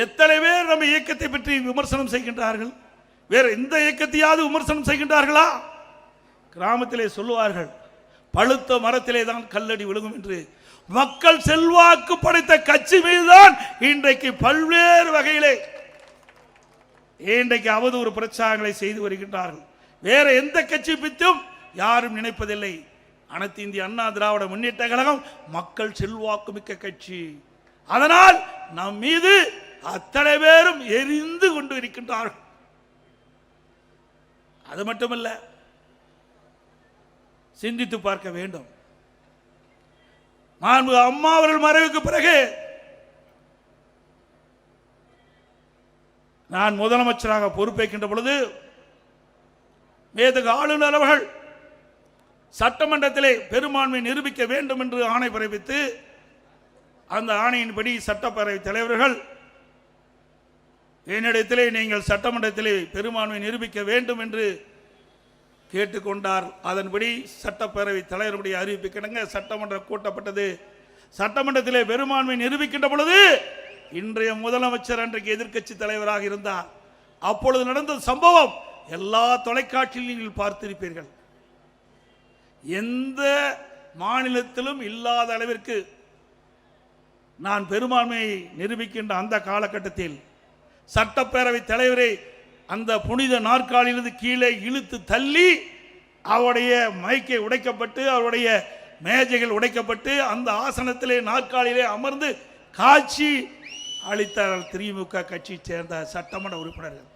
எத்தனை பேர் நம்ம இயக்கத்தை பற்றி விமர்சனம் செய்கின்றார்கள்? வேற எந்த இயக்கத்தையாவது விமர்சனம் செய்கின்றார்களா? கிராமத்திலே சொல்லுவார்கள், பழுத்த மரத்திலே தான் கல்லடி விழுகும் என்று. மக்கள் செல்வாக்கு படைத்த கட்சி மீதுதான் இன்றைக்கு பல்வேறு வகையிலே இன்றைக்கு அவதூறு பிரச்சாரங்களை செய்து வருகின்றார்கள். வேற எந்த கட்சி பற்றியும் யாரும் நினைப்பதில்லை. அனைத்து இந்திய அண்ணா திராவிட முன்னேற்ற கழகம் மக்கள் செல்வாக்கு மிக்க கட்சி. அதனால் நம் மீது அத்தனை பேரும் எரிந்து கொண்டு இருக்கின்றார்கள். அது மட்டுமல்ல, சிந்தித்து பார்க்க வேண்டும். அம்மா அவர்கள் மறைவுக்கு பிறகு நான் முதலமைச்சராக பொறுப்பேற்கின்ற பொழுது மேதகு ஆளுநர் அவர்கள் சட்டமன்றத்திலே பெரும்பான்மை நிரூபிக்க வேண்டும் என்று ஆணை பிறப்பித்து, அந்த ஆணையின்படி சட்டப்பேரவை தலைவர்கள் என்னிடத்திலே நீங்கள் சட்டமன்றத்திலே பெரும்பான்மை நிரூபிக்க வேண்டும் என்று கேட்டுக்கொண்டார். அதன்படி சட்டப்பேரவை தலைவருடைய அறிவிப்புக்கிணங்க சட்டமன்றம் கூட்டப்பட்டது. சட்டமன்றத்திலே பெரும்பான்மை நிரூபிக்கின்ற பொழுது இன்றைய முதலமைச்சர் அன்றைக்கு எதிர்க்கட்சி தலைவராக இருந்தார். அப்பொழுது நடந்த சம்பவம் எல்லா தொலைக்காட்சியிலும் நீங்கள் பார்த்திருப்பீர்கள். எந்த மாநிலத்திலும் இல்லாத அளவிற்கு நான் பெரும்பான்மையை நிரூபிக்கின்ற அந்த காலகட்டத்தில் சட்டப்பேரவை தலைவரை அந்த புனித நாற்காலியிலிருந்து கீழே இழுத்து தள்ளி அவருடைய மைக்கை உடைக்கப்பட்டு அவருடைய மேஜைகள் உடைக்கப்பட்டு அந்த ஆசனத்திலே நாற்காலியிலே அமர்ந்து காட்சி அளித்தார் திமுக கட்சியை சேர்ந்த சட்டமன்ற உறுப்பினர்கள்.